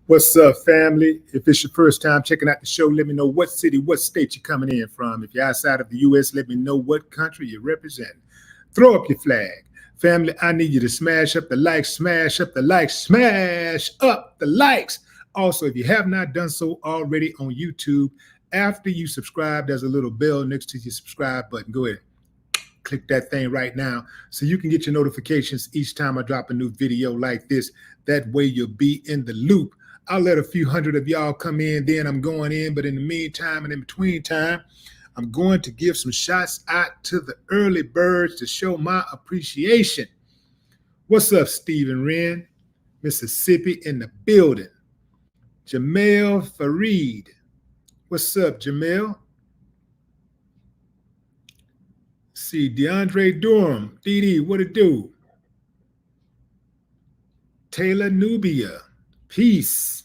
What's up, family? If it's your first time checking out the show, let me know what city, what state you're coming in from. If you're outside of the U.S., let me know what country you represent. Throw up your flag. Family, I need you to smash up the likes, smash up the likes, smash up the likes. Also, if you have not done so already on YouTube, after you subscribe, there's a little bell next to your subscribe button. Go ahead, click that thing right now so you can get your notifications each time I drop a new video like this. That way you'll be in the loop. I'll let a few hundred of y'all come in, then I'm going in. But in the meantime and in between time, I'm going to give some shots out to the early birds to show my appreciation. What's up, Stephen Wren, Mississippi in the building. Jamel Fareed. What's up, Jamel? See, DeAndre Durham, DD, what it do? Taylor Nubia, peace.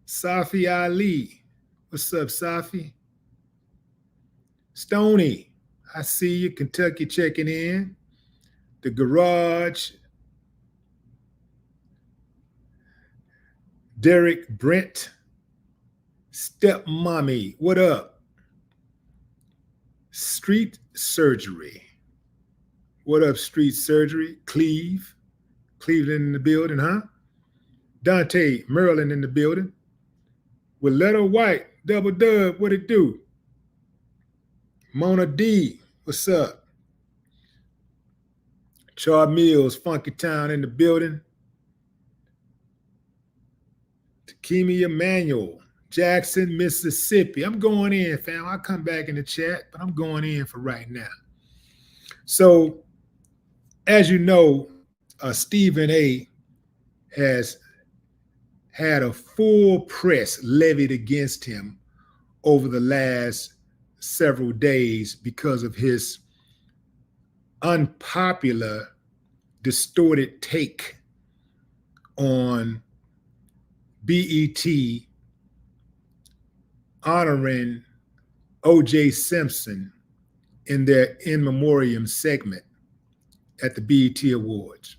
Safi Ali, what's up, Safi? Stony, I see you. Kentucky checking in. The Garage. Derek Brent. Stepmommy, what up? Street Surgery. What up, Street Surgery? Cleveland in the building, huh? Dante Merlin in the building. Willetta White, Double Dub, what it do? Mona D, what's up? Char Mills, Funky Town in the building. Takimi Emanuel, Jackson, Mississippi. I'm going in, fam. I'll come back in the chat, but I'm going in for right now. So, as you know, Stephen A. has had a full press levied against him over the last several days because of his unpopular, distorted take on BET honoring O.J. Simpson in their in memoriam segment at the BET Awards.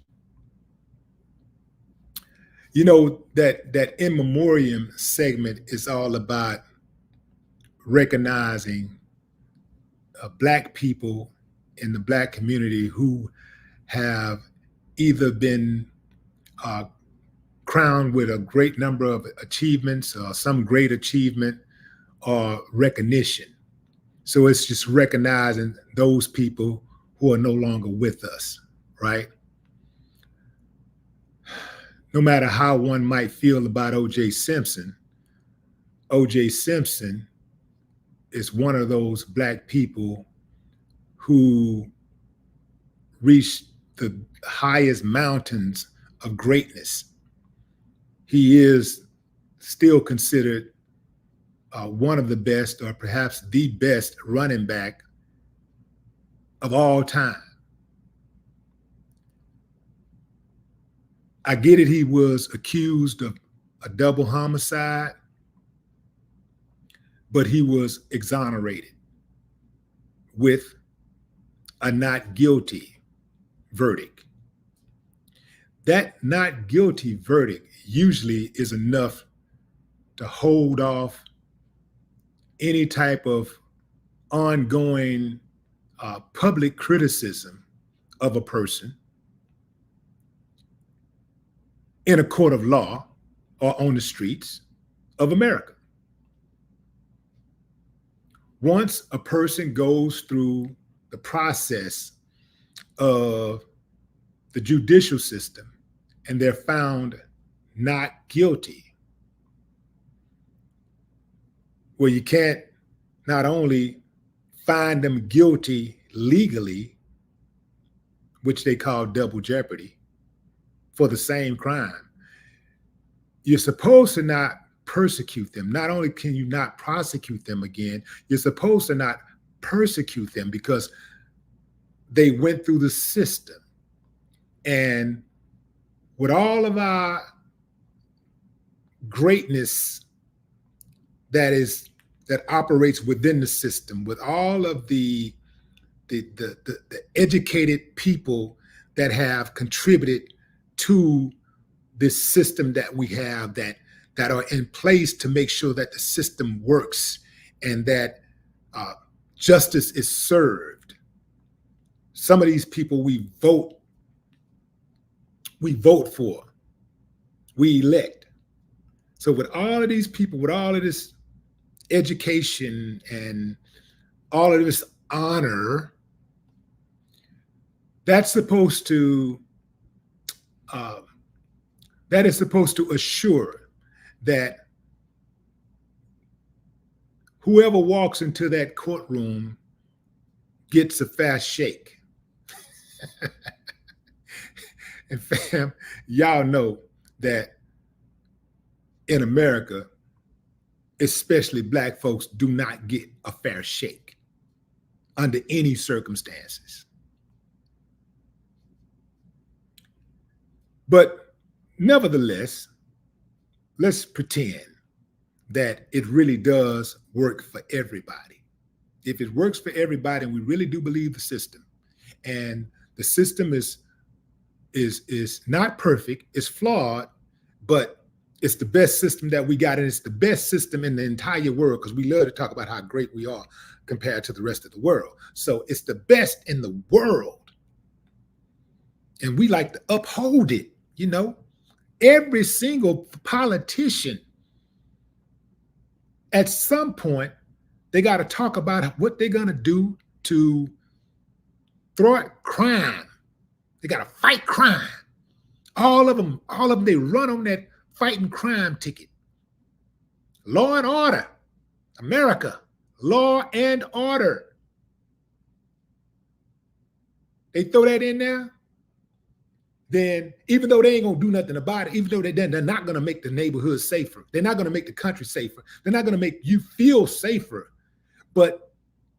You know, that in memoriam segment is all about recognizing Black people in the Black community who have either been crowned with a great number of achievements or some great achievement or recognition. So it's just recognizing those people who are no longer with us, right? No matter how one might feel about O.J. Simpson, O.J. Simpson is one of those Black people who reached the highest mountains of greatness. He is still considered one of the best, or perhaps the best running back of all time. I get it, he was accused of a double homicide, but he was exonerated with a not guilty verdict. That not guilty verdict usually is enough to hold off any type of ongoing public criticism of a person in a court of law or on the streets of America. Once a person goes through the process of the judicial system and they're found not guilty, well, you can't not only find them guilty legally, which they call double jeopardy, for the same crime. You're supposed to not persecute them. Not only can you not prosecute them again, you're supposed to not persecute them because they went through the system. And with all of our greatness that operates within the system, with all of the educated people that have contributed to this system that we have that are in place to make sure that the system works and that justice is served. Some of these people we vote for, we elect. So with all of these people, with all of this education and all of this honor, that is supposed to assure that whoever walks into that courtroom gets a fast shake. And fam, y'all know that in America, especially Black folks, do not get a fair shake under any circumstances. But nevertheless, let's pretend that it really does work for everybody. If it works for everybody, and we really do believe the system, and the system is not perfect, it's flawed, but it's the best system that we got, and it's the best system in the entire world, because we love to talk about how great we are compared to the rest of the world. So it's the best in the world, and we like to uphold it. You know, every single politician, at some point, they got to talk about what they're going to do to thwart crime. They got to fight crime. All of them, they run on that fighting crime ticket. Law and order, America, law and order. They throw that in there. Then even though they ain't gonna do nothing about it, even though they're not gonna make the neighborhood safer, they're not gonna make the country safer, they're not gonna make you feel safer, but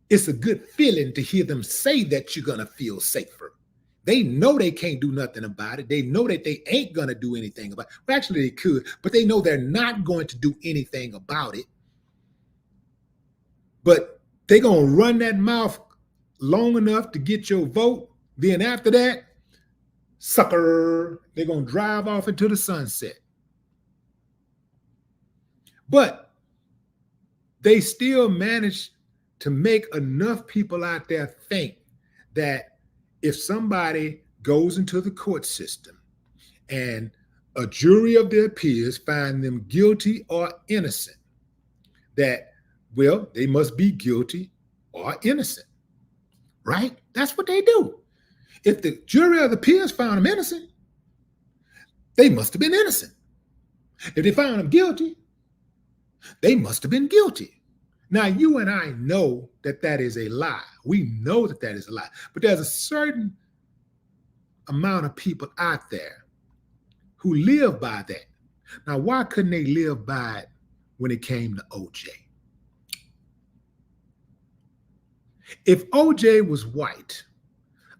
it's a good feeling to hear them say that you're gonna feel safer. They know they can't do nothing about it. They know that they ain't gonna do anything about it. Well, actually they could, but they know they're not going to do anything about it. But they're gonna run that mouth long enough to get your vote. Then after that, sucker, they're going to drive off into the sunset. But they still manage to make enough people out there think that if somebody goes into the court system and a jury of their peers find them guilty or innocent, that, well, they must be guilty or innocent, right? That's what they do. If the jury of the peers found them innocent, they must have been innocent. If they found them guilty, they must have been guilty. Now, you and I know that that is a lie. We know that that is a lie. But there's a certain amount of people out there who live by that. Now, why couldn't they live by it when it came to OJ? If OJ was white,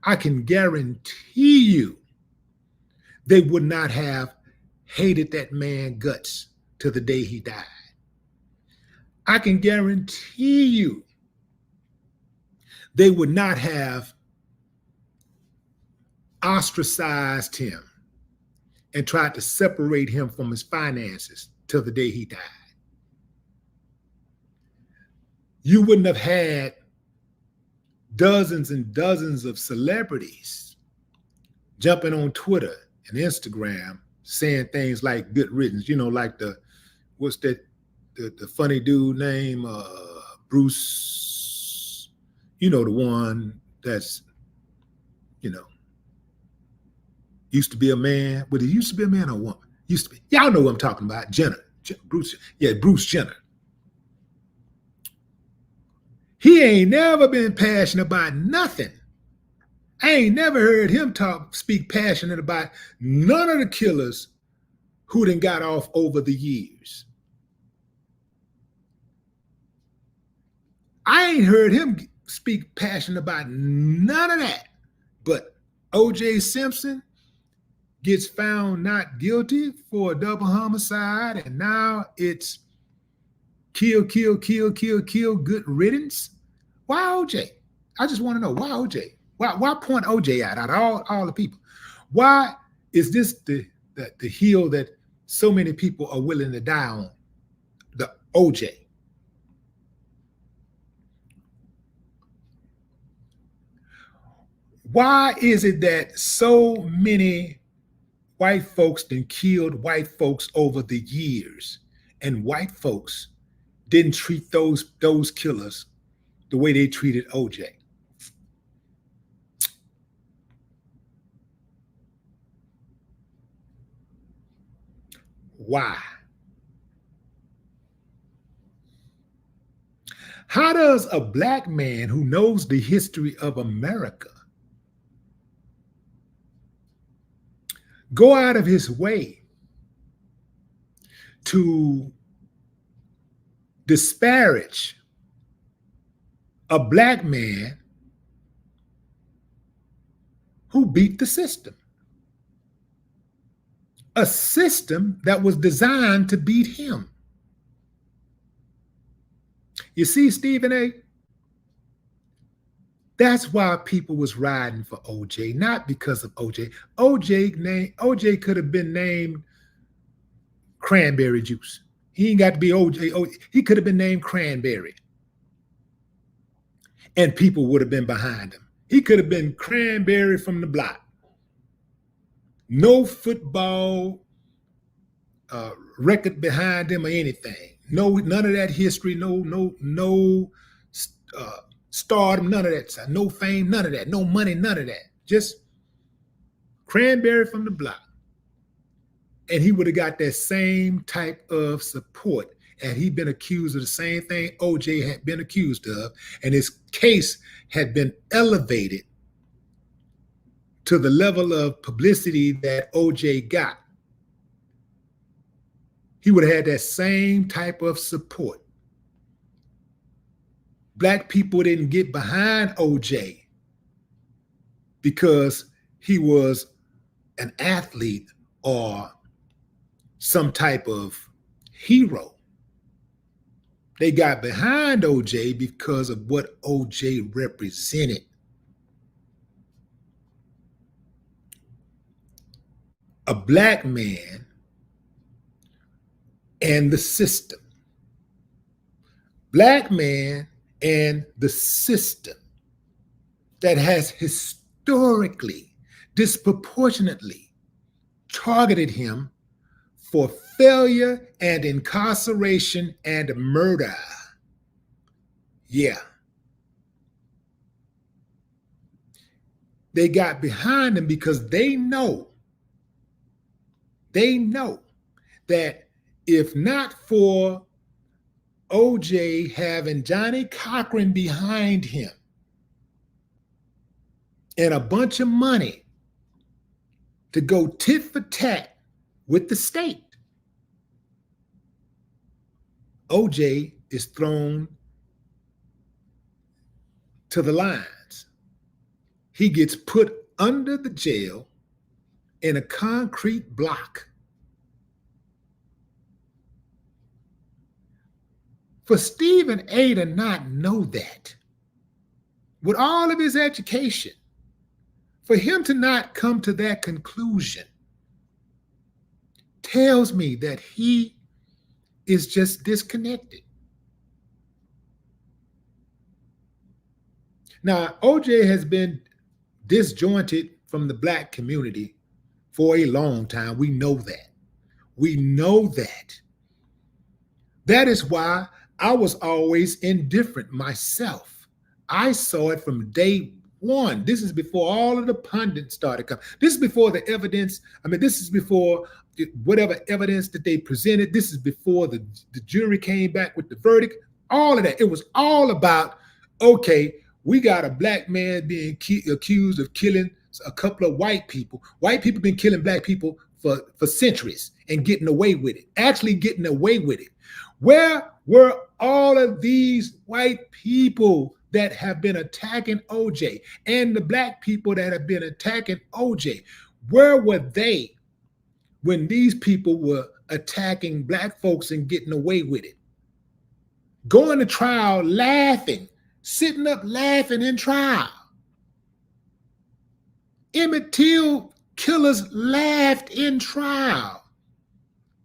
I can guarantee you they would not have hated that man guts to the day he died. I can guarantee you they would not have ostracized him and tried to separate him from his finances till the day he died. You wouldn't have had dozens and dozens of celebrities jumping on Twitter and Instagram saying things like good riddance, you know, like the funny dude named Bruce, you know, the one that's, you know, used to be a man. But he used to be a man or a woman? Used to be. Y'all know what I'm talking about. Bruce Jenner. He ain't never been passionate about nothing. I ain't never heard him speak passionate about none of the killers who done got off over the years. I ain't heard him speak passionate about none of that. But O.J. Simpson gets found not guilty for a double homicide, and now it's kill, good riddance. Why OJ? I just want to know, why OJ? Why point OJ out of all the people? Why is this the the hill that so many people are willing to die on, the OJ. Why is it that so many white folks then killed white folks over the years, and white folks didn't treat those killers the way they treated OJ? Why? How does a black man who knows the history of America go out of his way to disparage a black man who beat the system? A system that was designed to beat him. You see, Stephen A., that's why people was riding for OJ, not because of OJ. OJ could have been named Cranberry Juice. He ain't got to be OJ. He could have been named Cranberry, and people would have been behind him. He could have been Cranberry from the block. No football record behind him or anything. No, none of that history. No stardom. None of that. No fame. None of that. No money. None of that. Just Cranberry from the block, and he would have got that same type of support. And he'd been accused of the same thing OJ had been accused of, and his case had been elevated to the level of publicity that OJ got. He would have had that same type of support. Black people didn't get behind OJ because he was an athlete or some type of hero. They got behind OJ because of what OJ represented. A black man and the system. Black man and the system that has historically, disproportionately targeted him for failure and incarceration and murder. Yeah. They got behind him because they know that if not for OJ having Johnny Cochran behind him and a bunch of money to go tit for tat with the state, OJ is thrown to the lines. He gets put under the jail in a concrete block. For Stephen A. to not know that, with all of his education, for him to not come to that conclusion, tells me that he is just disconnected. Now, OJ has been disjointed from the black community for a long time. We know that. We know that. That is why I was always indifferent myself. I saw it from day one. This is before all of the pundits started coming. This is before the evidence. This is before whatever evidence that they presented. This is before the jury came back with the verdict. All of that. It was all about, okay, we got a black man being accused of killing a couple of white people. White people been killing black people for centuries and getting away with it. Actually getting away with it. Where were all of these white people that have been attacking OJ and the black people that have been attacking OJ? Where were they when these people were attacking black folks and getting away with it? Going to trial laughing, sitting up laughing in trial. Emmett Till Killers laughed in trial,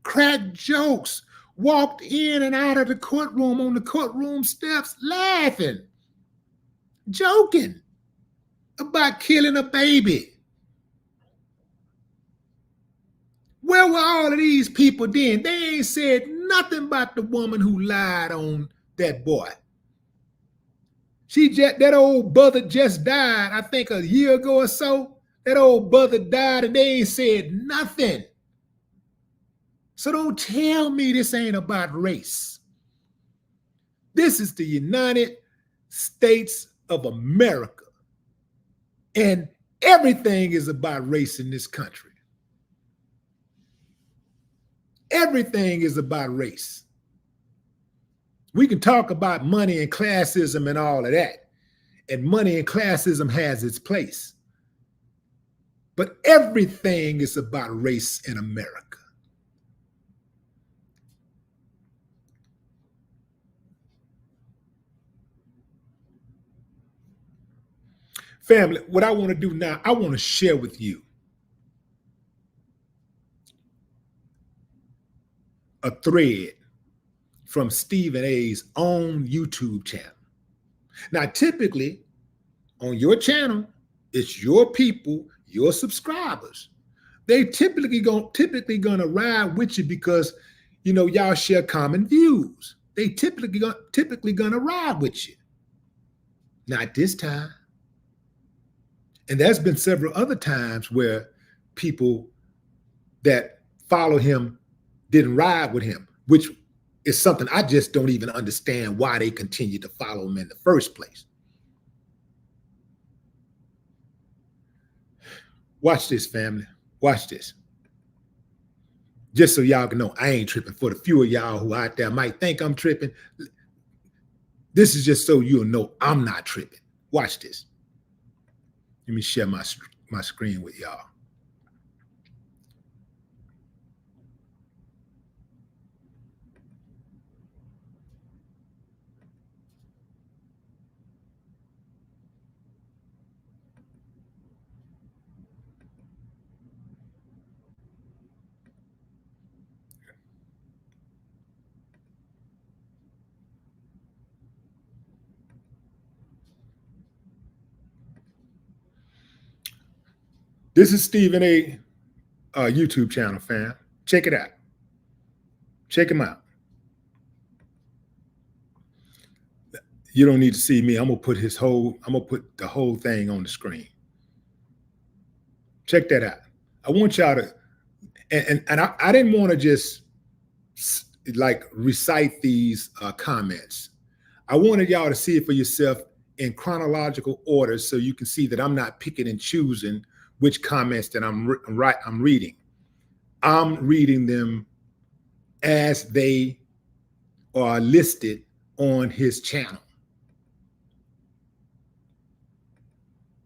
cracked jokes, walked in and out of the courtroom on the courtroom steps laughing, joking about killing a baby. Where were all of these people then? They ain't said nothing about the woman who lied on that boy. That old brother just died, I think a year ago or so. That old brother died and they ain't said nothing. So don't tell me this ain't about race. This is the United States of America. And everything is about race in this country. Everything is about race. We can talk about money and classism and all of that. And money and classism has its place. But everything is about race in America. Family, what I want to do now, I want to share with you a thread from Stephen A's own YouTube channel. Now, typically on your channel, it's your people, your subscribers. They typically gonna ride with you because y'all share common views. They typically gonna ride with you. Not this time. And there's been several other times where people that follow him didn't ride with him, which is something I just don't even understand why they continue to follow him in the first place. Watch this, family. Watch this. Just so y'all can know, I ain't tripping. For the few of y'all who out there might think I'm tripping, this is just so you'll know I'm not tripping. Watch this. Let me share my screen with y'all. This is Stephen A. YouTube channel, fam. Check it out. Check him out. You don't need to see me. I'm gonna put the whole thing on the screen. Check that out. I want y'all to, and I didn't want to just like recite these comments. I wanted y'all to see it for yourself in chronological order so you can see that I'm not picking and choosing which comments that I'm reading. I'm reading them as they are listed on his channel.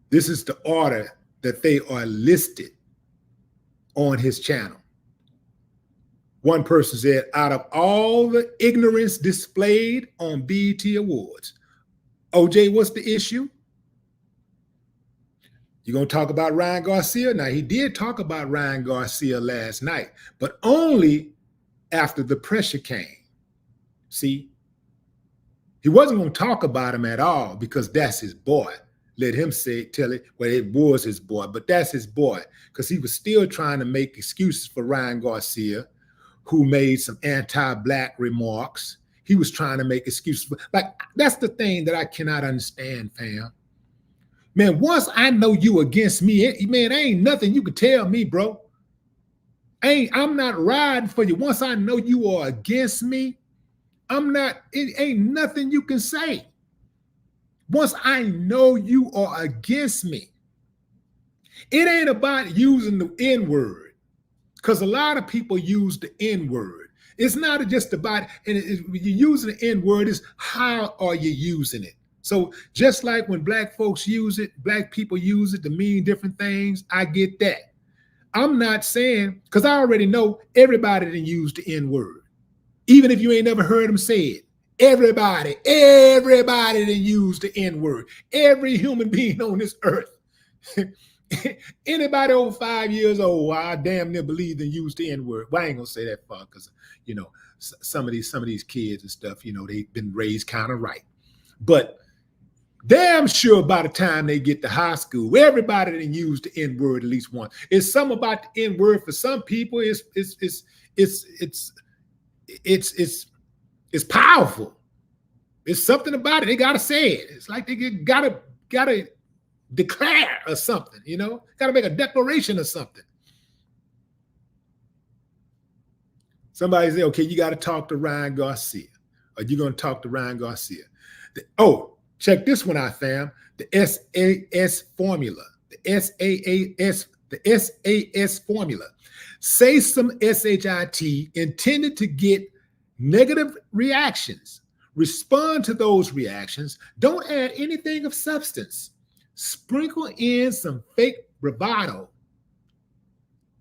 This is the order that they are listed on his channel. One person said, out of all the ignorance displayed on BET Awards, OJ, what's the issue? You're going to talk about Ryan Garcia? Now, he did talk about Ryan Garcia last night, but only after the pressure came. See? He wasn't going to talk about him at all because that's his boy. Let him tell it, well, it was his boy, but that's his boy because he was still trying to make excuses for Ryan Garcia, who made some anti-Black remarks. He was trying to make excuses for, that's the thing that I cannot understand, fam. Man, once I know you against me, man, ain't nothing you can tell me, bro. I'm not riding for you. Once I know you are against me, it ain't nothing you can say. Once I know you are against me, it ain't about using the N-word, because a lot of people use the N-word. It's not just about, and you're using the N-word, is how are you using it? So just like when Black folks use it, Black people use it to mean different things, I get that. I'm not saying, because I already know everybody didn't use the N-word. Even if you ain't never heard them say it. Everybody that used the N-word. Every human being on this earth Anybody over 5 years old, I damn near believe and use the N-word. Well, I ain't gonna say that far because some of these kids and stuff, they've been raised kind of right. But damn sure by the time they get to high school, everybody done used the N-word at least once. It's something about the N-word for some people. It's powerful. It's something about it. They gotta say it. It's like they gotta declare or something, gotta make a declaration or something. Somebody say, okay, you gotta talk to Ryan Garcia, or you're gonna talk to Ryan Garcia. Check this one out, fam. The SAS formula. The SAS formula. Say some SHIT intended to get negative reactions. Respond to those reactions. Don't add anything of substance. Sprinkle in some fake bravado.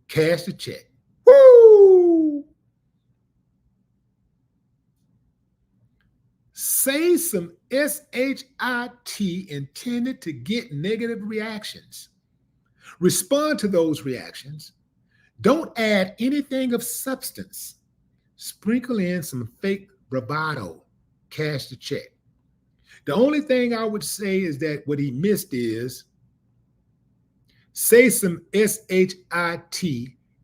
Cash the check. Woo! Say some SHIT intended to get negative reactions. Respond to those reactions. Don't add anything of substance. Sprinkle in some fake bravado. Cash the check. The only thing I would say is that what he missed is say some SHIT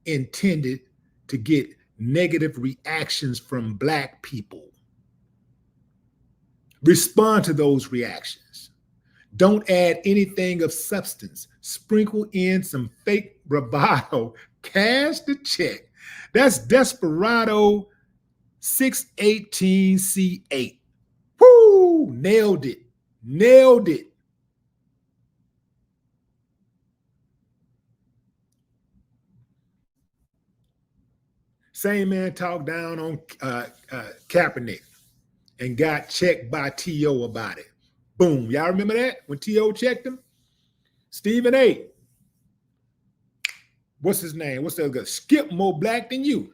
intended to get negative reactions from Black people. Respond to those reactions. Don't add anything of substance. Sprinkle in some fake bravado. Cash the check. That's Desperado 618C8. Woo! Nailed it. Nailed it. Same man talked down on Kaepernick and got checked by T.O. about it. Boom. Y'all remember that? When T.O. checked him? Stephen A. What's his name? What's the other guy? Skip more black than you.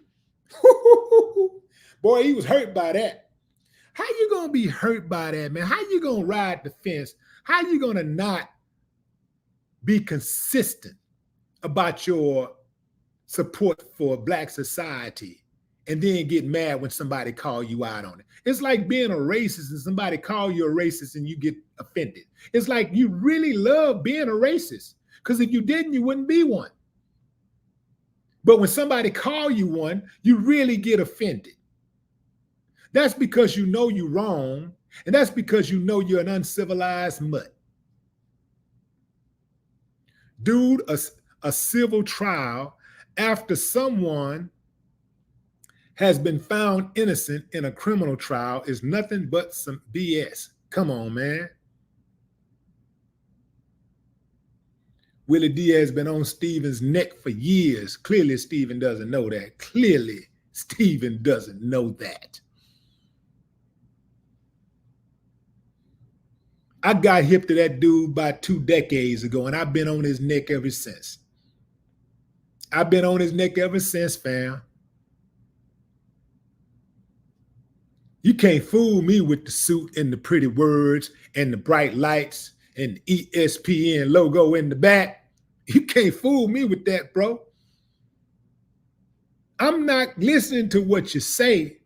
Boy, he was hurt by that. How you going to be hurt by that, man? How you going to ride the fence? How you going to not be consistent about your support for Black society and then get mad when somebody call you out on it? It's like being a racist and somebody call you a racist and you get offended. It's like you really love being a racist, because if you didn't, you wouldn't be one. But when somebody call you one, you really get offended. That's because you know you're wrong, and that's because you know you're an uncivilized mutt. Dude, a civil trial after someone has been found innocent in a criminal trial is nothing but some BS. Come on, man. Willie Diaz been on Stephen's neck for years. Clearly, Stephen doesn't know that. Clearly, Stephen doesn't know that. I got hip to that dude about 2 decades ago, and I've been on his neck ever since. I've been on his neck ever since, fam. You can't fool me with the suit and the pretty words and the bright lights and the ESPN logo in the back. You can't fool me with that, bro. I'm not listening to what you say.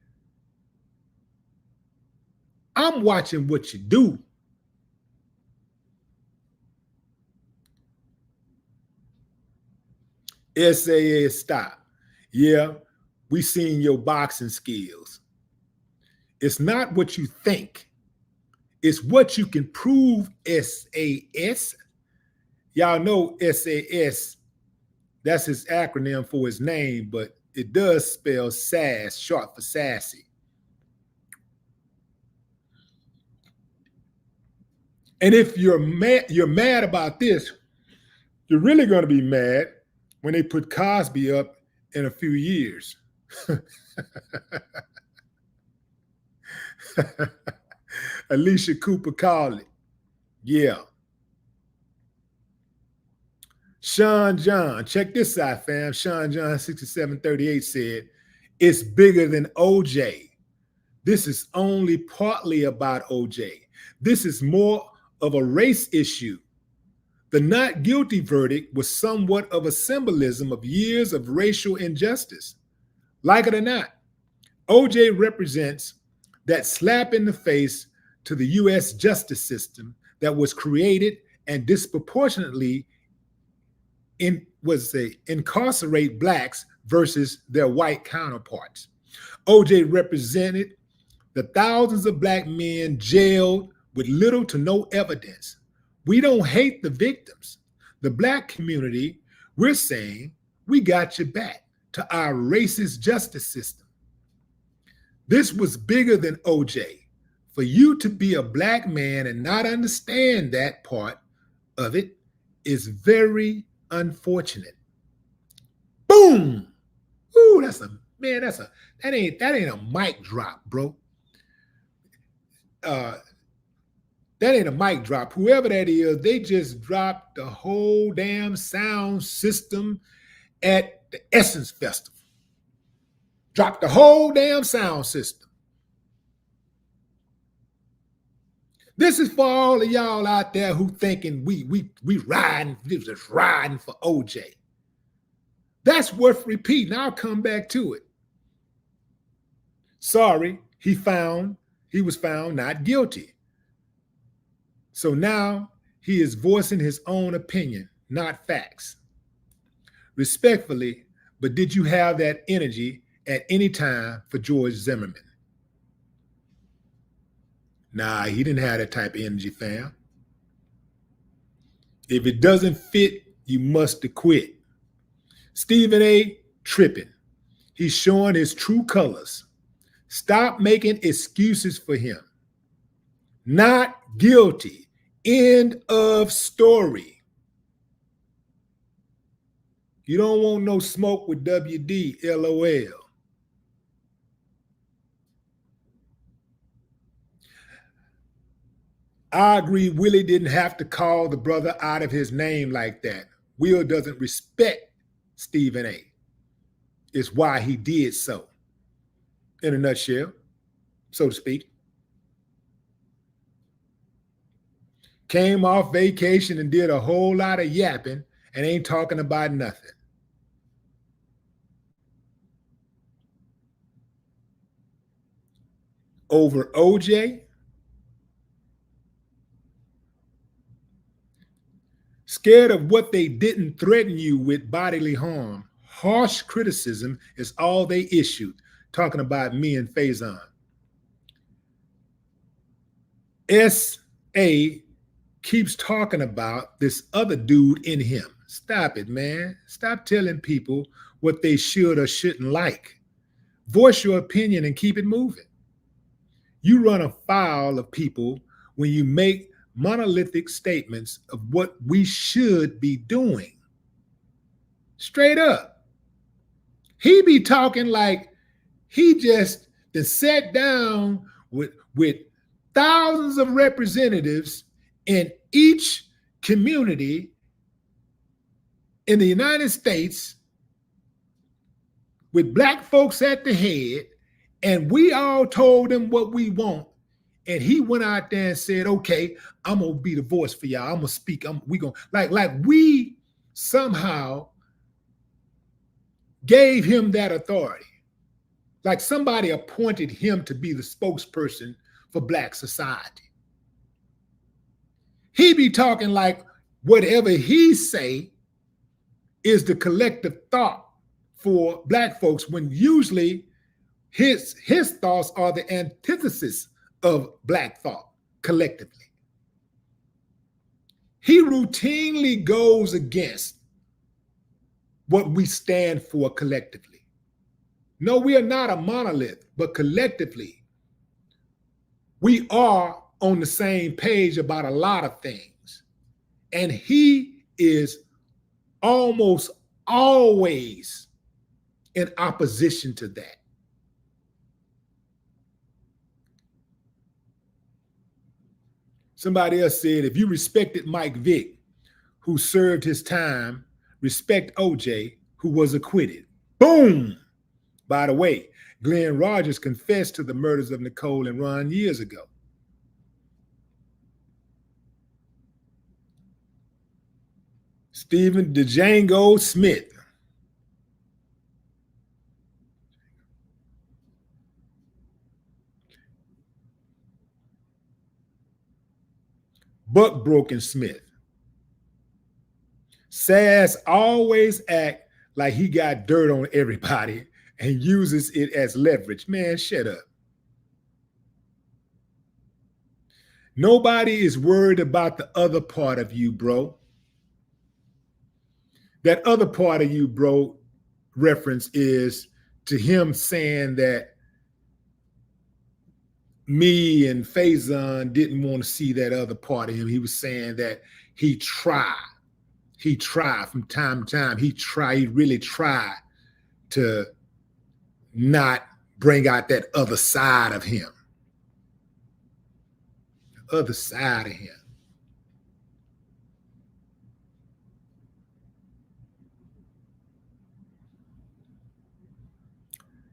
I'm watching what you do. SAS, stop. Yeah, we seen your boxing skills. It's not what you think. It's what you can prove, SAS. Y'all know SAS, that's his acronym for his name, but it does spell sass, short for sassy. And if you're mad about this, you're really going to be mad when they put Cosby up in a few years. Alicia Cooper called it. Yeah. Sean John, check this out, fam. Sean John 6738 said, it's bigger than OJ. This is only partly about OJ. This is more of a race issue. The not guilty verdict was somewhat of a symbolism of years of racial injustice. Like it or not, OJ represents that slap in the face to the U.S. justice system that was created and disproportionately incarcerate blacks versus their white counterparts. OJ represented the thousands of black men jailed with little to no evidence. We don't hate the victims. The black community, we're saying, we got your back to our racist justice system. This was bigger than OJ. For you to be a black man and not understand that part of it is very unfortunate. Boom! Ooh, that ain't a mic drop, bro. That ain't a mic drop. Whoever that is, they just dropped the whole damn sound system at the Essence Festival. Dropped the whole damn sound system. This is for all of y'all out there who thinking we riding, just riding for OJ. That's worth repeating. I'll come back to it. Sorry, he was found not guilty. So now he is voicing his own opinion, not facts. Respectfully, but did you have that energy at any time for George Zimmerman? Nah, he didn't have that type of energy, fam. If it doesn't fit, you must quit. Stephen A. tripping. He's showing his true colors. Stop making excuses for him. Not guilty. End of story. You don't want no smoke with WD, LOL. I agree, Willie didn't have to call the brother out of his name like that. Will doesn't respect Stephen A. It's why he did so. In a nutshell, so to speak. Came off vacation and did a whole lot of yapping and ain't talking about nothing. Over OJ? Scared of what they didn't threaten you with bodily harm. Harsh criticism is all they issued, talking about me and Faison. S.A. keeps talking about this other dude in him. Stop it, man. Stop telling people what they should or shouldn't like. Voice your opinion and keep it moving. You run afoul of people when you make monolithic statements of what we should be doing. Straight up. He be talking like he just sat down with thousands of representatives in each community in the United States with black folks at the head, and we all told him what we want. And he went out there and said, okay, I'm going to be the voice for y'all. I'm going to speak. We somehow gave him that authority. Like somebody appointed him to be the spokesperson for black society. He be talking like whatever he say is the collective thought for black folks, when usually his thoughts are the antithesis of black thought collectively. He routinely goes against what we stand for collectively. No, we are not a monolith, but collectively, we are on the same page about a lot of things. And he is almost always in opposition to that. Somebody else said, if you respected Mike Vick, who served his time, respect OJ, who was acquitted. Boom! By the way, Glenn Rogers confessed to the murders of Nicole and Ron years ago. Stephen Django Smith. Buck Broken Smith. Sass always act like he got dirt on everybody and uses it as leverage. Man, shut up. Nobody is worried about the other part of you, bro. That other part of you, bro, reference is to him saying that me and Faison didn't want to see that other part of him. He was saying that he tried from time to time. He really tried to not bring out that other side of him. The other side of him.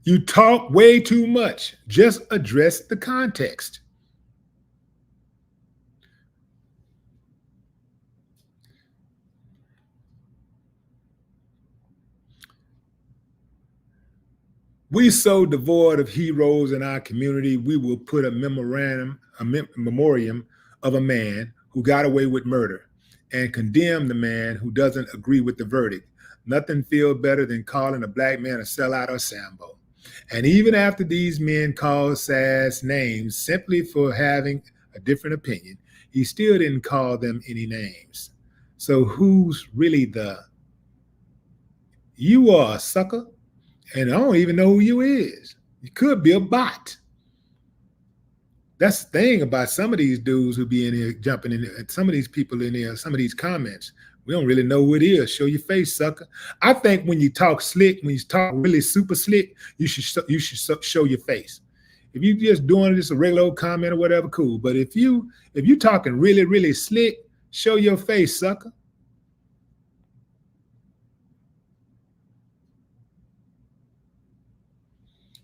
You talk way too much. Just address the context. We so devoid of heroes in our community, we will put a memoriam of a man who got away with murder and condemn the man who doesn't agree with the verdict. Nothing feels better than calling a black man a sellout or Sambo. And even after these men called Sass names simply for having a different opinion, he still didn't call them any names. So who's really the? You are a sucker, and I don't even know who you is. You could be a bot. That's the thing about some of these dudes who be in here jumping in there, some of these people in there, some of these comments. We don't really know who it is. Show your face, sucker. I think when you talk slick, when you talk really super slick, you should show your face. If you just doing just a regular old comment or whatever, cool. But if you talking really, really slick, show your face, sucker.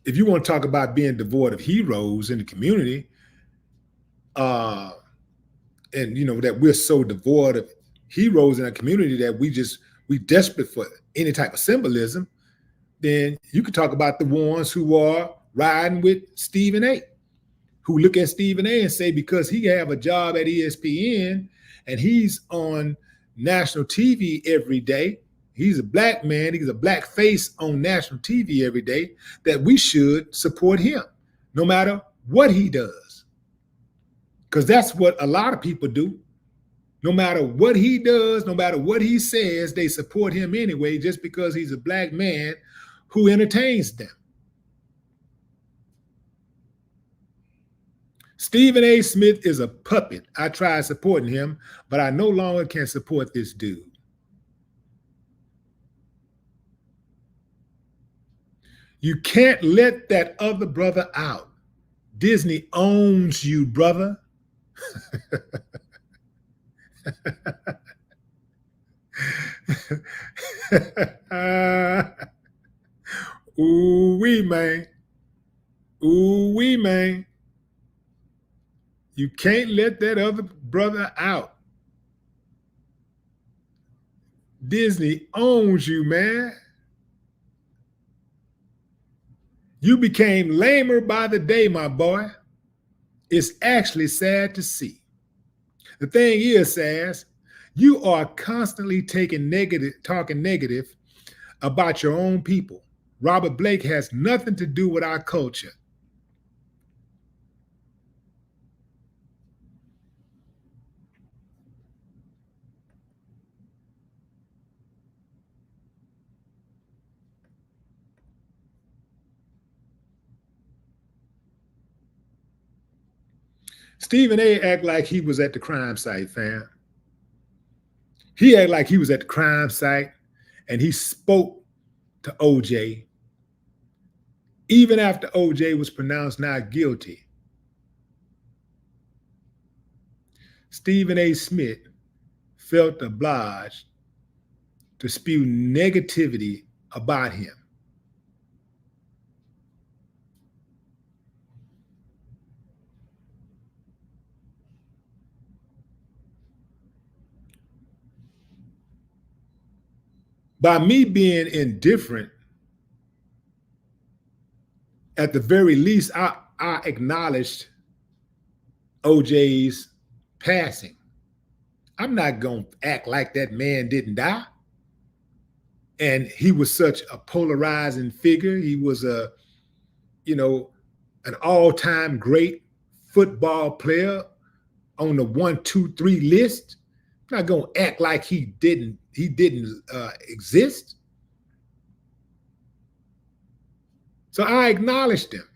If you want to talk about being devoid of heroes in the community, and you know that we're so devoid of heroes in a community that we desperate for any type of symbolism, then you could talk about the ones who are riding with Stephen A, who look at Stephen A and say because he have a job at ESPN and he's on national TV every day, he's a black man, he's a black face on national TV every day, that we should support him no matter what he does. Because that's what a lot of people do. No matter what he does, no matter what he says, they support him anyway, just because he's a black man who entertains them. Stephen A. Smith is a puppet. I tried supporting him, but I no longer can support this dude. You can't let that other brother out. Disney owns you, brother. Ooh-wee, man. Ooh-wee, man. You can't let that other brother out. Disney owns you, man. You became lamer by the day, my boy. It's actually sad to see. The thing is, Sass, you are constantly talking negative about your own people. Robert Blake has nothing to do with our culture. Stephen A. act like he was at the crime site, fam. He act like he was at the crime site and he spoke to OJ even after OJ was pronounced not guilty. Stephen A. Smith felt obliged to spew negativity about him. By me being indifferent, at the very least, I acknowledged OJ's passing. I'm not going to act like that man didn't die. And he was such a polarizing figure. He was an all-time great football player on the 1, 2, 3 list. I'm not going to act like he didn't exist. So I acknowledged him.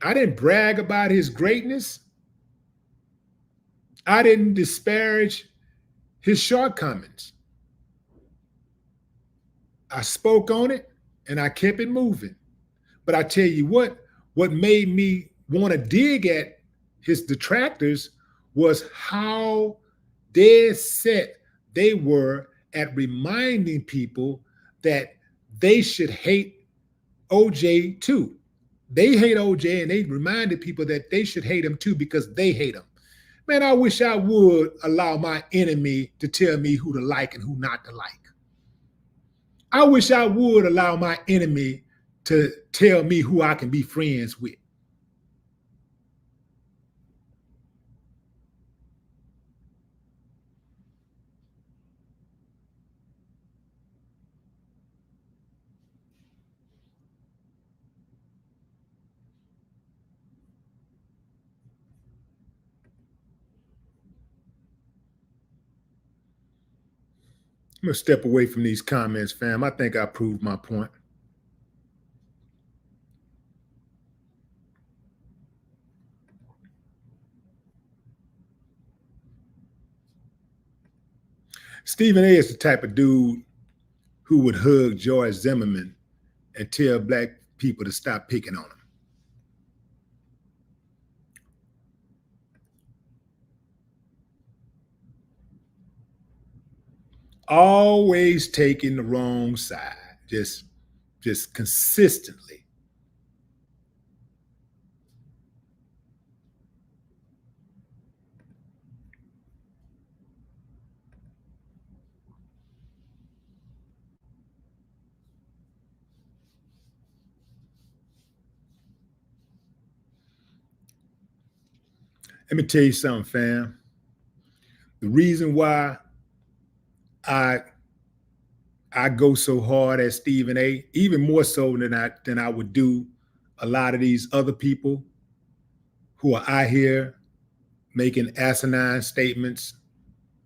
I didn't brag about his greatness. I didn't disparage his shortcomings. I spoke on it and I kept it moving. But I tell you what made me want to dig at his detractors was how dead set they were at reminding people that they should hate OJ too. They hate OJ and they reminded people that they should hate him too because they hate him. Man, I wish I would allow my enemy to tell me who to like and who not to like. I wish I would allow my enemy to tell me who I can be friends with. I'm going to step away from these comments, fam. I think I proved my point. Stephen A. is the type of dude who would hug George Zimmerman and tell black people to stop picking on him. Always taking the wrong side, just consistently. Let me tell you something, fam. The reason why I go so hard at Stephen A., even more so than I would do a lot of these other people who are out here making asinine statements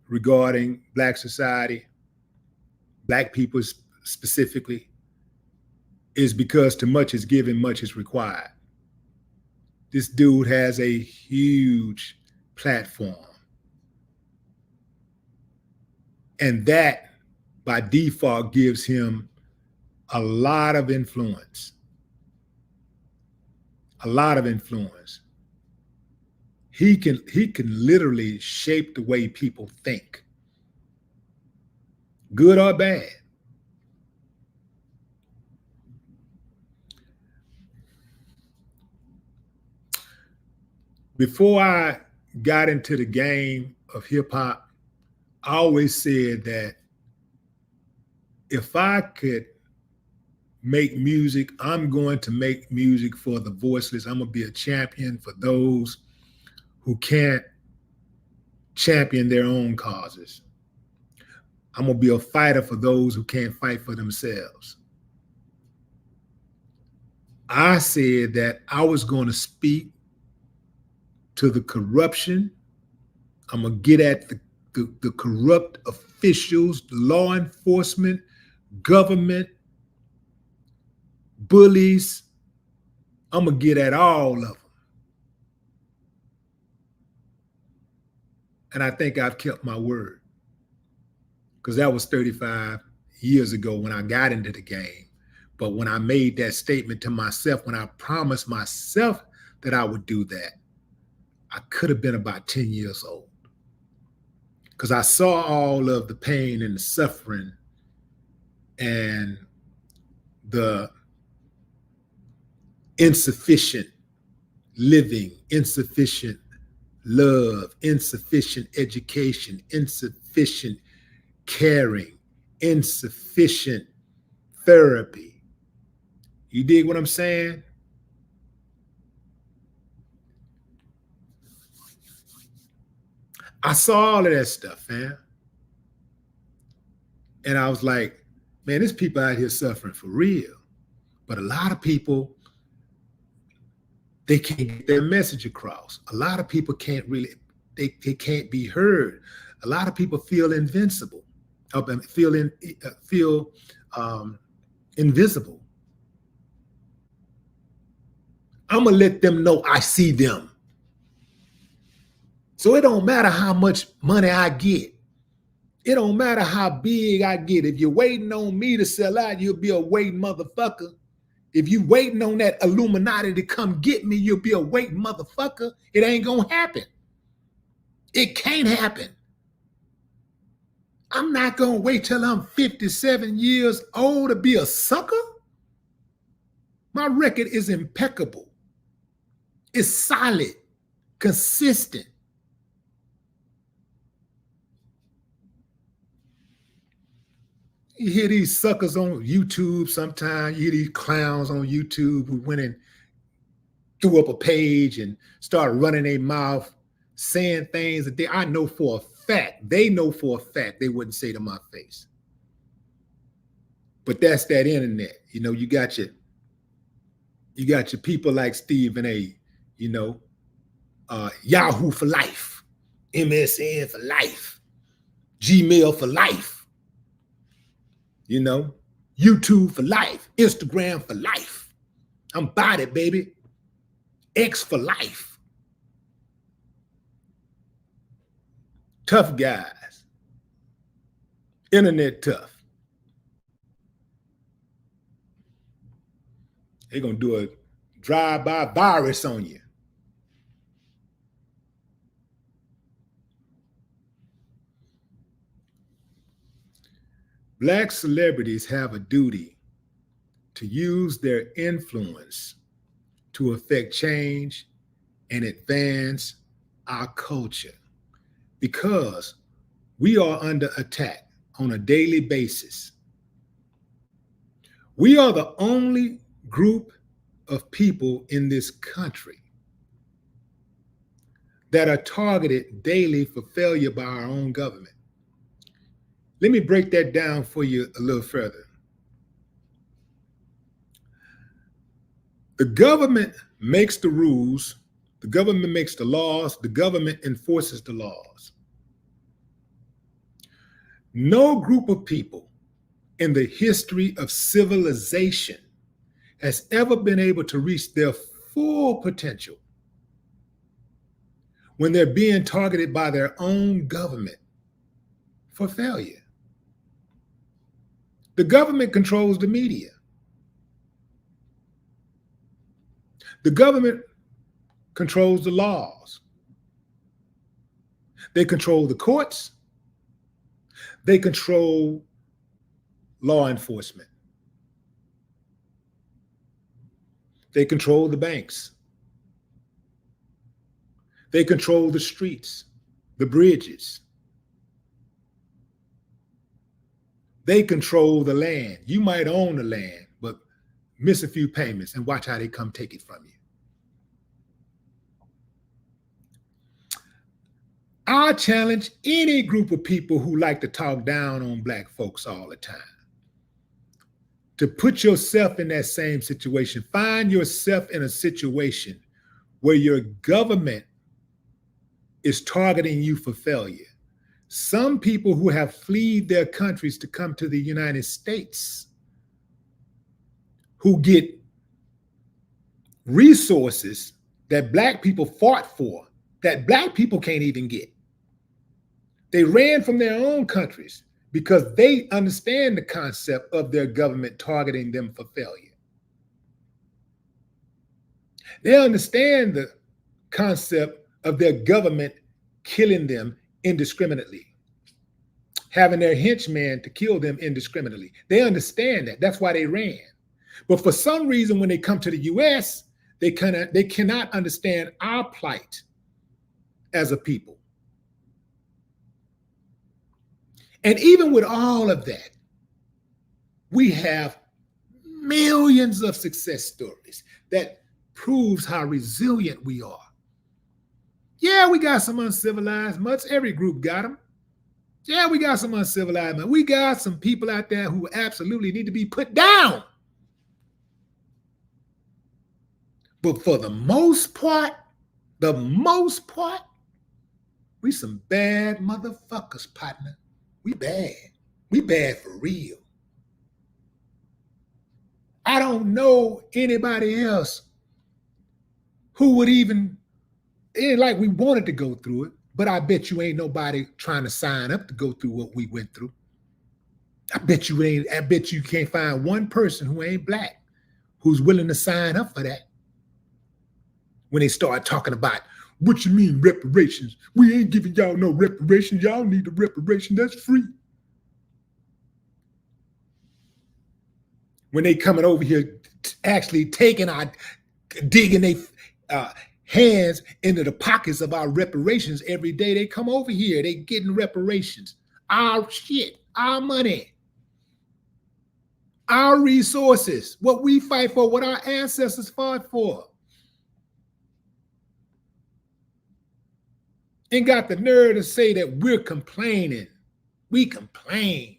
regarding Black society, Black people specifically, is because to much is given, much is required. This dude has a huge platform. And that, by default, gives him a lot of influence. A lot of influence. He can literally shape the way people think, good or bad. Before I got into the game of hip hop, I always said that if I could make music, I'm going to make music for the voiceless. I'm going to be a champion for those who can't champion their own causes. I'm going to be a fighter for those who can't fight for themselves. I said that I was going to speak to the corruption. I'm going to get at the corrupt officials, law enforcement, government, bullies. I'm going to get at all of them. And I think I've kept my word, because that was 35 years ago when I got into the game. But when I made that statement to myself, when I promised myself that I would do that, I could have been about 10 years old, because I saw all of the pain and the suffering and the insufficient living, insufficient love, insufficient education, insufficient insufficient caring, insufficient therapy. You dig what I'm saying? I saw all of that stuff, man. And I was like, man, there's people out here suffering for real. But a lot of people, they can't get their message across. A lot of people can't really, they can't be heard. A lot of people feel invincible, feel invisible. I'm gonna let them know I see them. So it don't matter how much money I get. It don't matter how big I get. If you're waiting on me to sell out, you'll be a waiting motherfucker. If you waiting on that Illuminati to come get me, you'll be a waiting motherfucker. It ain't gonna happen. It can't happen. I'm not gonna wait till I'm 57 years old to be a sucker. My record is impeccable. It's solid, consistent. You hear these suckers on YouTube sometimes. You hear these clowns on YouTube who went and threw up a page and started running their mouth, saying things that I know for a fact, they know for a fact they wouldn't say to my face. But that's that internet. You know, you got your people like Stephen A., you know, Yahoo for life, MSN for life, Gmail for life. You know, YouTube for life, Instagram for life. I'm about it, baby. X for life. Tough guys. Internet tough. They're going to do a drive-by virus on you. Black celebrities have a duty to use their influence to affect change and advance our culture, because we are under attack on a daily basis. We are the only group of people in this country that are targeted daily for failure by our own government. Let me break that down for you a little further. The government makes the rules, the government makes the laws, the government enforces the laws. No group of people in the history of civilization has ever been able to reach their full potential when they're being targeted by their own government for failure. The government controls the media. The government controls the laws. They control the courts. They control law enforcement. They control the banks. They control the streets, the bridges. They control the land. You might own the land, but miss a few payments and watch how they come take it from you. I challenge any group of people who like to talk down on Black folks all the time to put yourself in that same situation. Find yourself in a situation where your government is targeting you for failure. Some people who have fled their countries to come to the United States, who get resources that Black people fought for, that Black people can't even get. They ran from their own countries because they understand the concept of their government targeting them for failure. They understand the concept of their government killing them indiscriminately, having their henchmen to kill them indiscriminately. They understand that. That's why they ran. But for some reason, when they come to the US, they cannot understand our plight as a people. And even with all of that, we have millions of success stories that proves how resilient we are. Yeah, we got some uncivilized mutts. Every group got them. Yeah, we got some uncivilized mutts. We got some people out there who absolutely need to be put down. But for the most part, we some bad motherfuckers, partner. We bad. We bad for real. I don't know anybody else who would even, it ain't like we wanted to go through it, but I bet you ain't nobody trying to sign up to go through what we went through. I bet you can't find one person who ain't black who's willing to sign up for that. When they start talking about, what you mean reparations? We ain't giving y'all no reparations. Y'all need the reparation. That's free. When they coming over here actually digging their hands into the pockets of our reparations every day, they come over here, they getting reparations. Our shit, our money, our resources, what we fight for, what our ancestors fought for. And got the nerve to say that we're complaining. We complain.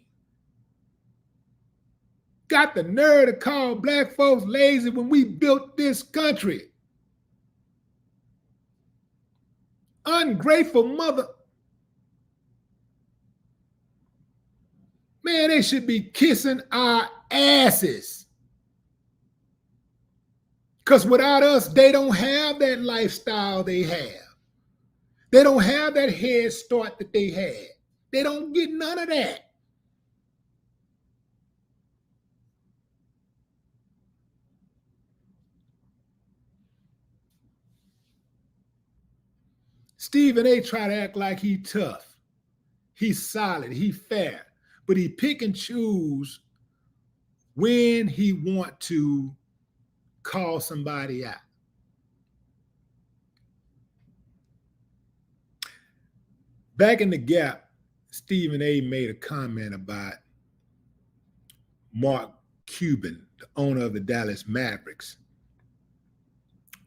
Got the nerve to call black folks lazy when we built this country. Ungrateful mother. Man, they should be kissing our asses. Because without us, they don't have that lifestyle they have. They don't have that head start that they had. They don't get none of that. Stephen A. try to act like he tough. He's solid, he fair, but he pick and choose when he want to call somebody out. Back in the Gap, Stephen A. made a comment about Mark Cuban, the owner of the Dallas Mavericks.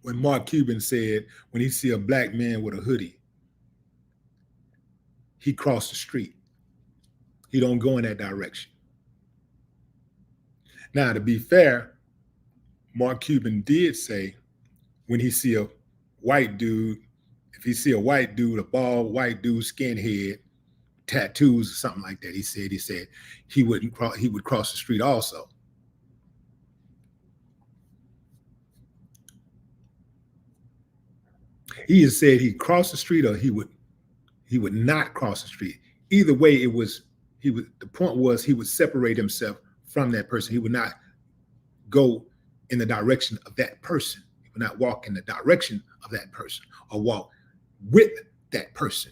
When Mark Cuban said, when he see a black man with a hoodie, he crossed the street. He don't go in that direction. Now, to be fair, Mark Cuban did say when he see a white dude, if he see a white dude, a bald white dude, skinhead, tattoos or something like that, he said he would cross the street also. He has said he'd cross the street or he would not cross the street. Either way, the point was he would separate himself from that person. He would not go in the direction of that person. He would not walk in the direction of that person or walk with that person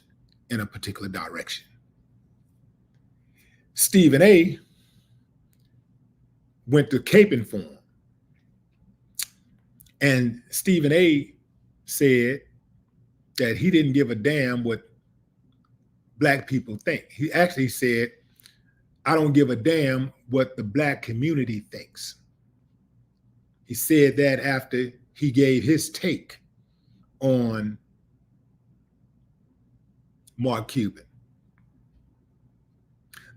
in a particular direction. Stephen A. went to caping for him. And Stephen A. said that he didn't give a damn what black people think. He actually said, I don't give a damn what the black community thinks. He said that after he gave his take on Mark Cuban.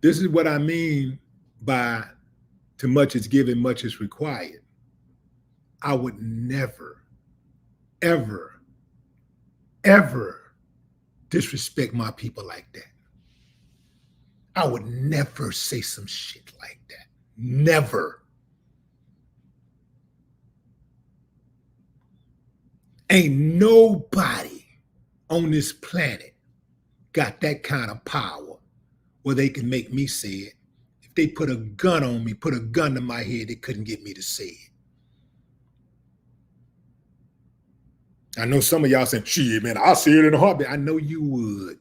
This is what I mean by too much is given, much is required. I would never, ever, ever disrespect my people like that. I would never say some shit like that. Never. Ain't nobody on this planet got that kind of power where they can make me say it. If they put a gun on me, put a gun to my head, they couldn't get me to say it. I know some of y'all saying, shit, man, I'll say it in a heartbeat. I know you would.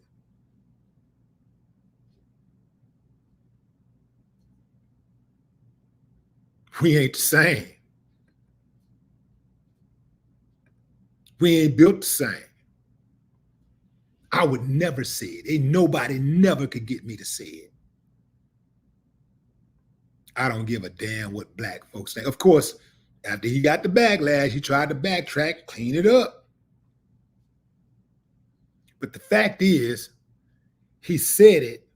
We ain't the same. We ain't built the same. I would never say it. Ain't nobody never could get me to say it. I don't give a damn what black folks think. Of course, after he got the backlash, he tried to backtrack, clean it up. But the fact is, he said it.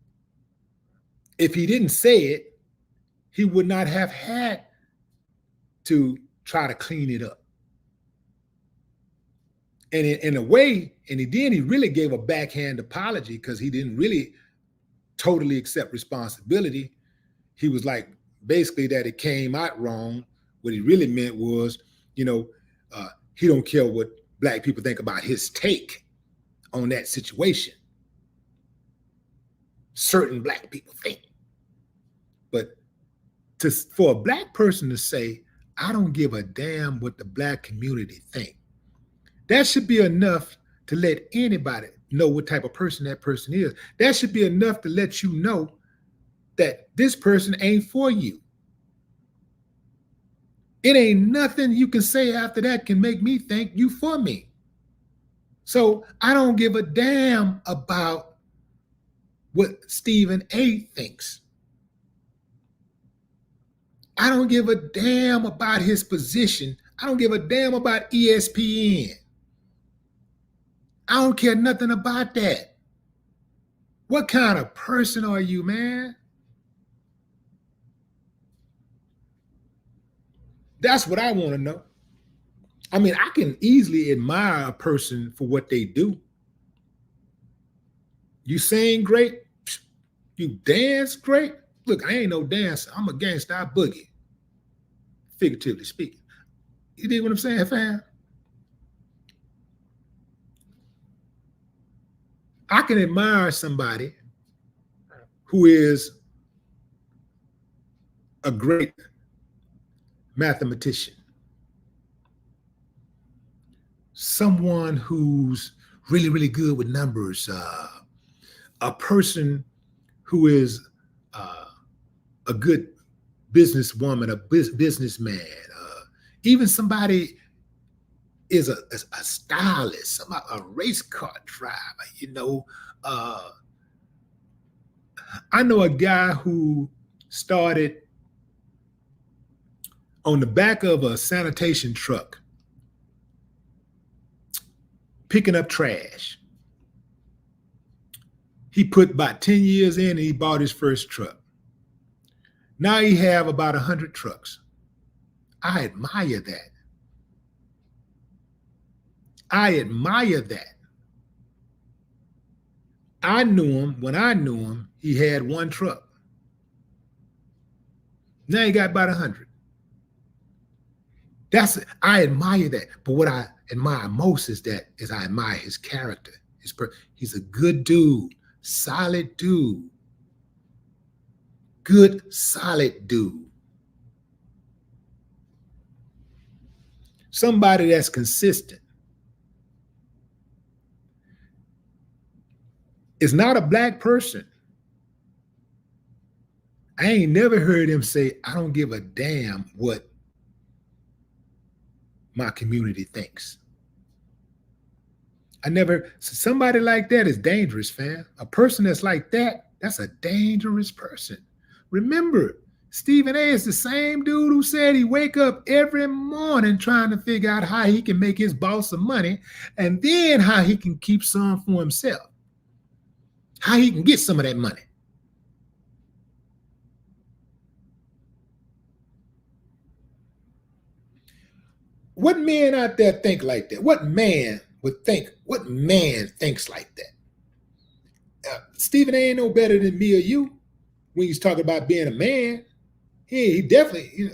If he didn't say it, he would not have had to try to clean it up. And in a way, and he really gave a backhand apology because he didn't really totally accept responsibility. He was like, basically that it came out wrong. What he really meant was, he don't care what black people think about his take on that situation. Certain black people think. But for a black person to say, I don't give a damn what the black community think, that should be enough to let anybody know what type of person that person is. That should be enough to let you know that this person ain't for you. It ain't nothing you can say after that can make me think you for me. So I don't give a damn about what Stephen A. thinks. I don't give a damn about his position. I don't give a damn about ESPN. I don't care nothing about that. What kind of person are you, man? That's what I want to know. I mean, I can easily admire a person for what they do. You sing great. You dance great. Look, I ain't no dancer. I'm a gangster. I boogie. Figuratively speaking. You dig what I'm saying, fam? I can admire somebody who is a great mathematician. Someone who's really, really good with numbers. A person who is a good businesswoman, a businessman. Even somebody is a stylist, a race car driver, I know a guy who started on the back of a sanitation truck, picking up trash. He put about 10 years in and he bought his first truck. Now he have about 100 trucks. I admire that. I admire that. I knew him, when I knew him, he had one truck. Now he got about 100. I admire that. But what I admire most is I admire his character. He's a good dude, solid dude. Good, solid dude. Somebody that's consistent. Is not a black person. I ain't never heard him say, I don't give a damn what my community thinks. Somebody like that is dangerous, fam. A person that's like that, that's a dangerous person. Remember, Stephen A. is the same dude who said he wake up every morning trying to figure out how he can make his boss some money and then how he can keep some for himself. How he can get some of that money. What men out there think like that? What man thinks like that? Stephen A. ain't no better than me or you when he's talking about being a man. He definitely,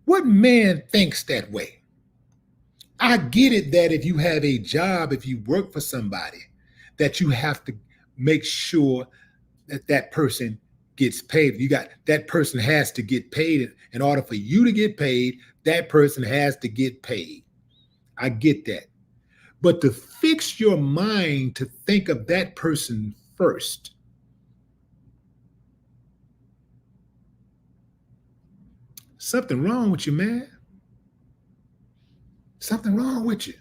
what man thinks that way? I get it that if you have a job, if you work for somebody, that you have to make sure that person gets paid. That person has to get paid. In order for you to get paid, that person has to get paid. I get that. But to fix your mind to think of that person first, something wrong with you, man. Something wrong with you.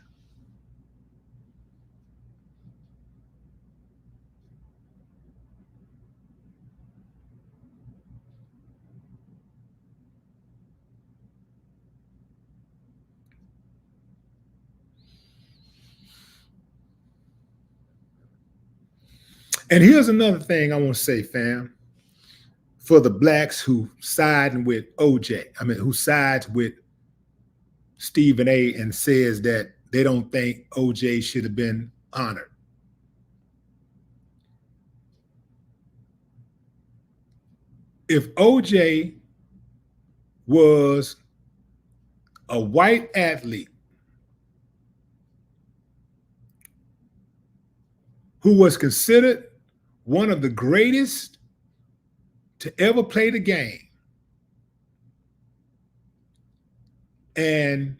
And here's another thing I want to say, fam, for the blacks who siding with OJ, who sides with Stephen A. and says that they don't think OJ should have been honored. If OJ was a white athlete who was considered one of the greatest to ever play the game, and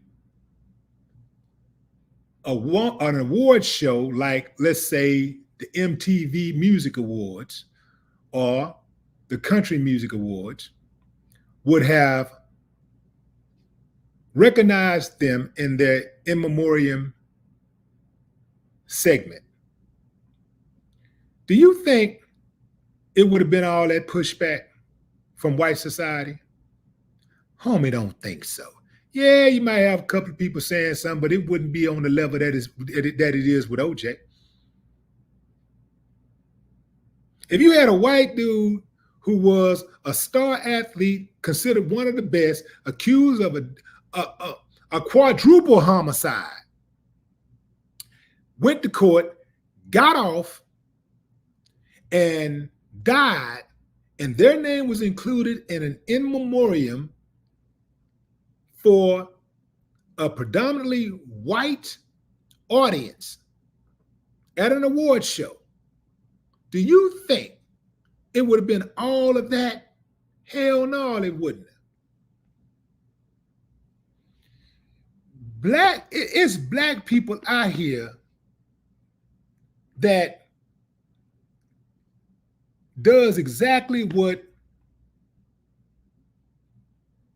an award show like, let's say, the MTV Music Awards or the Country Music Awards would have recognized them in their in memoriam segment, do you think it would have been all that pushback from white society? Homie, don't think so. Yeah, you might have a couple of people saying something, but it wouldn't be on the level that it is with OJ. If you had a white dude who was a star athlete, considered one of the best, accused of a quadruple homicide, went to court, got off, and died, and their name was included in an in memoriam for a predominantly white audience at an award show, do you think it would have been all of that? Hell no, it wouldn't. It's black people out here that does exactly what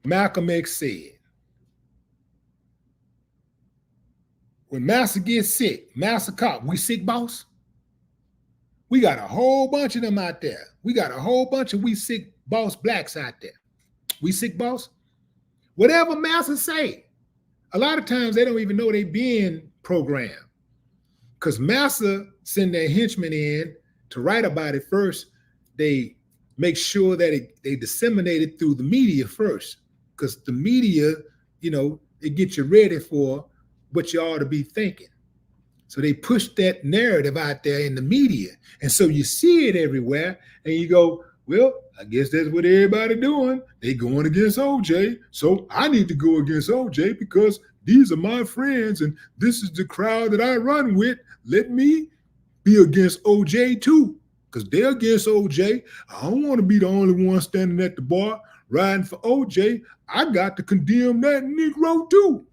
Malcolm X said. When Master gets sick, Master Cop, we sick, boss? We got a whole bunch of them out there. We got a whole bunch of we sick boss blacks out there. We sick, boss? Whatever Master say, a lot of times they don't even know they being programmed, because Master send their henchmen in to write about it first. They make sure that they disseminate it through the media first, because the media, it gets you ready for what you ought to be thinking. So they push that narrative out there in the media. And so you see it everywhere and you go, well, I guess that's what everybody doing. They going against OJ. So I need to go against OJ because these are my friends and this is the crowd that I run with. Let me be against OJ too, because they're against OJ. I don't want to be the only one standing at the bar riding for OJ. I got to condemn that Negro too.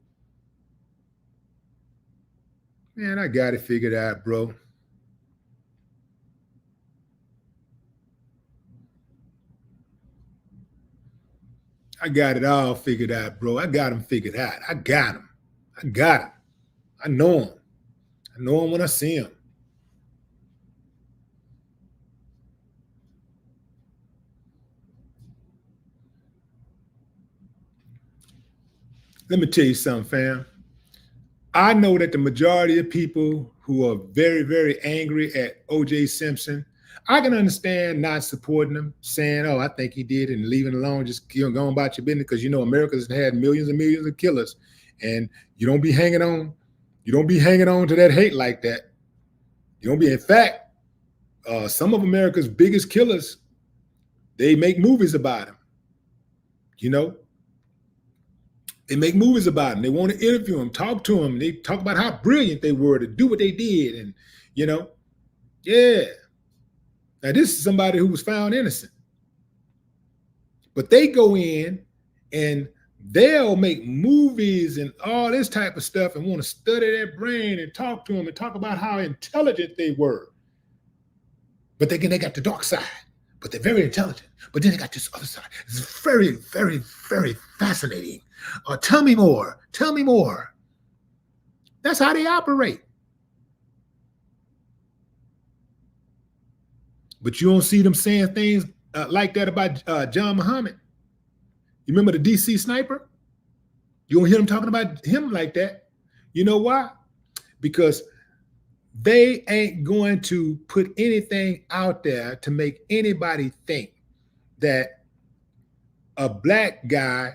Man, I got it figured out, bro. I got it all figured out, bro. I got them figured out. I got them. I know them. I know them when I see them. Let me tell you something, fam. I know that the majority of people who are very, very angry at O.J. Simpson, I can understand not supporting him, saying, oh, I think he did, and leaving alone, just going about your business, because America's had millions and millions of killers, and you don't be hanging on to that hate like that. You don't be, in fact, some of America's biggest killers, they make movies about him. They make movies about him. They want to interview him, talk to him. They talk about how brilliant they were to do what they did. And, yeah. Now, this is somebody who was found innocent. But they go in and they'll make movies and all this type of stuff and want to study their brain and talk to them and talk about how intelligent they were. But they got the dark side. But they're very intelligent. But then they got this other side. It's very, very, very fascinating. Tell me more. Tell me more. That's how they operate. But you don't see them saying things like that about John Muhammad. You remember the DC sniper? You don't hear them talking about him like that. You know why? Because They ain't going to put anything out there to make anybody think that a black guy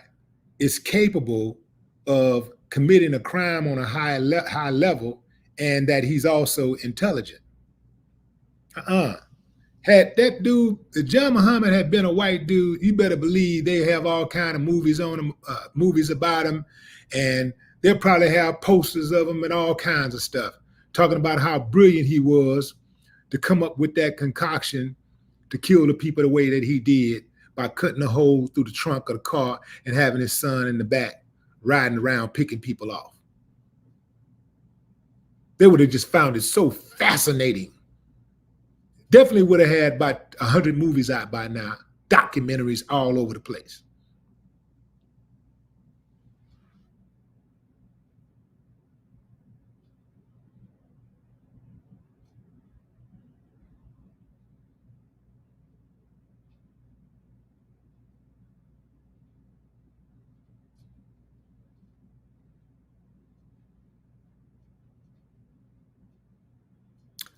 is capable of committing a crime on a high level and that he's also intelligent. Had that dude, if John Muhammad had been a white dude, you better believe they have all kind of movies on him, movies about him, and they'll probably have posters of him and all kinds of stuff, talking about how brilliant he was to come up with that concoction to kill the people the way that he did by cutting a hole through the trunk of the car and having his son in the back riding around picking people off. They would have just found it so fascinating. Definitely would have had about 100 movies out by now, documentaries all over the place.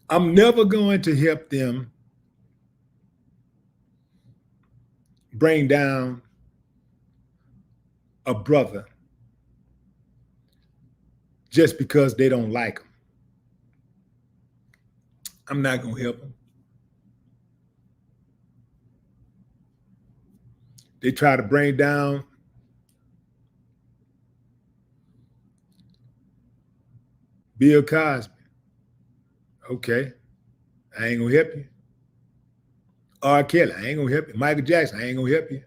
I'm never going to help them bring down a brother just because they don't like him. I'm not going to help them. They try to bring down Bill Cosby. Okay, I ain't gonna help you. R. Kelly, I ain't gonna help you. Michael Jackson, I ain't gonna help you.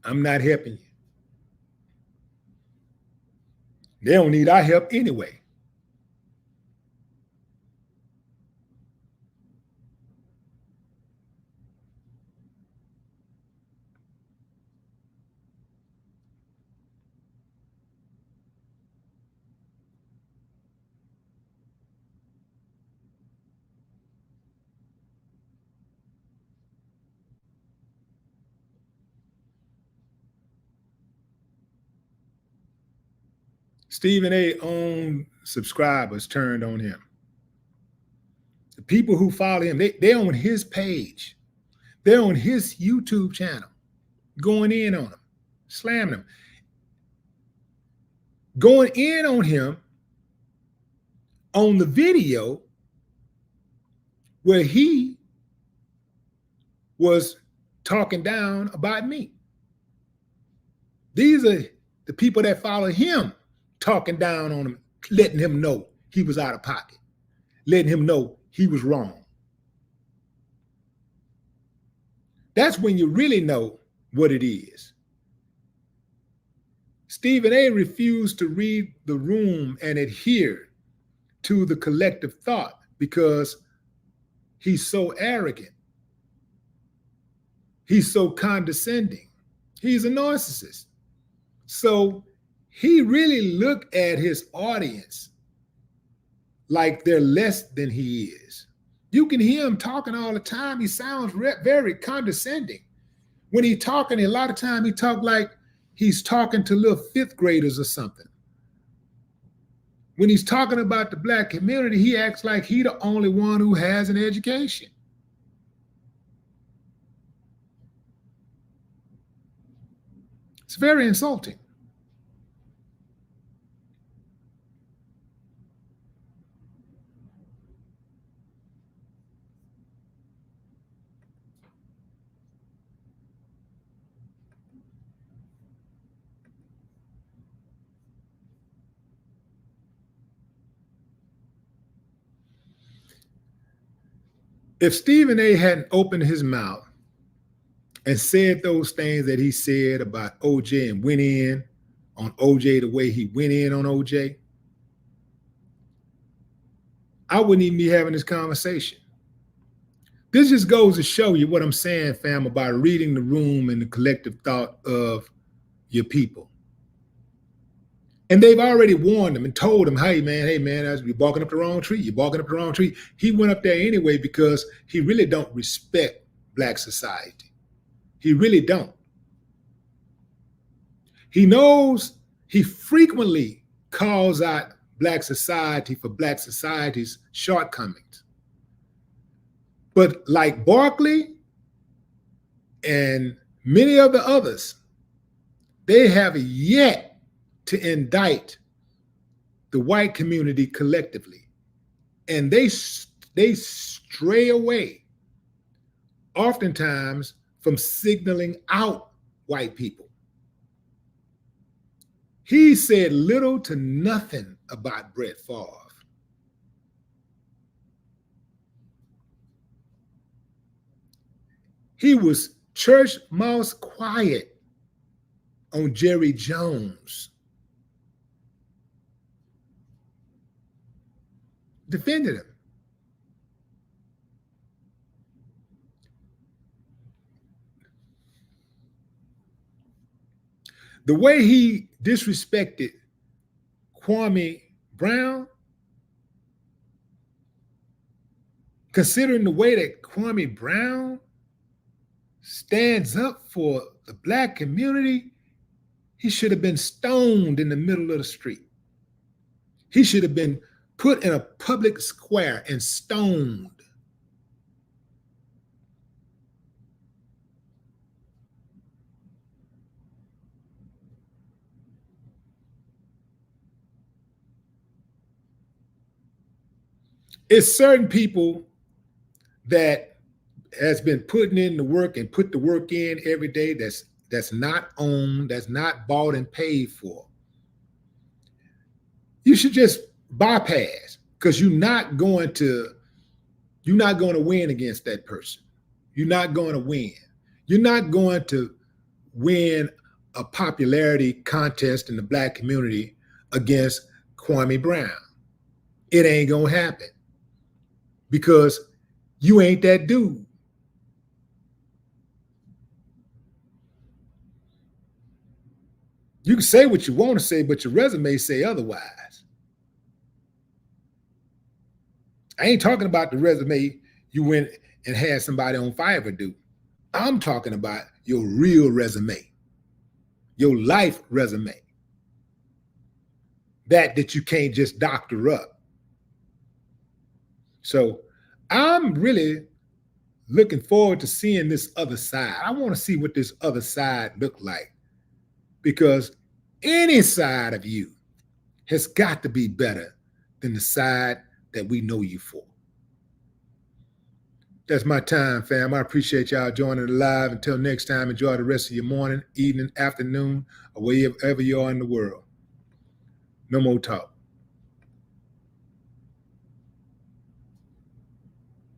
I'm not helping you. They don't need our help anyway. Stephen A. own subscribers turned on him. The people who follow him, they on his page. They're on his YouTube channel, going in on him, slamming him, going in on him on the video where he was talking down about me. These are the people that follow him talking down on him, letting him know he was out of pocket, letting him know he was wrong. That's when you really know what it is. Stephen A. refused to read the room and adhere to the collective thought because he's so arrogant. He's so condescending. He's a narcissist. So he really looked at his audience like they're less than he is. You can hear him talking all the time. He sounds very condescending. When he's talking, a lot of time he talk like he's talking to little fifth graders or something. When he's talking about the black community, he acts like he's the only one who has an education. It's very insulting. If Stephen A. hadn't opened his mouth and said those things that he said about OJ and went in on OJ the way he went in on OJ, I wouldn't even be having this conversation. This just goes to show you what I'm saying, fam, about reading the room and the collective thought of your people. And they've already warned him and told him, hey, man, you're barking up the wrong tree. You're barking up the wrong tree. He went up there anyway because he really don't respect black society. He really don't. He knows he frequently calls out Black society for Black society's shortcomings. But like Barkley and many of the others, they have yet to indict the white community collectively. And they stray away oftentimes from signaling out white people. He said little to nothing about Brett Favre. He was church mouse quiet on Jerry Jones. Defended him. The way he disrespected Kwame Brown, considering the way that Kwame Brown stands up for the Black community, he should have been stoned in the middle of the street. He should have been put in a public square and stoned. It's certain people that has been putting in the work and put the work in every day that's not owned, that's not bought and paid for. You should just bypass, because you're not going to win against that person. You're not going to win. You're not going to win a popularity contest in the Black community against Kwame Brown. It ain't gonna happen, because you ain't that dude. You can say what you want to say, but your resume say otherwise. I ain't talking about the resume you went and had somebody on Fiverr do. I'm talking about your real resume, your life resume, that you can't just doctor up. So I'm really looking forward to seeing this other side. I want to see what this other side look like, because any side of you has got to be better than the side that we know you for. That's my time, fam. I appreciate y'all joining the live. Until next time, enjoy the rest of your morning, evening, afternoon, or wherever you are in the world. No more talk.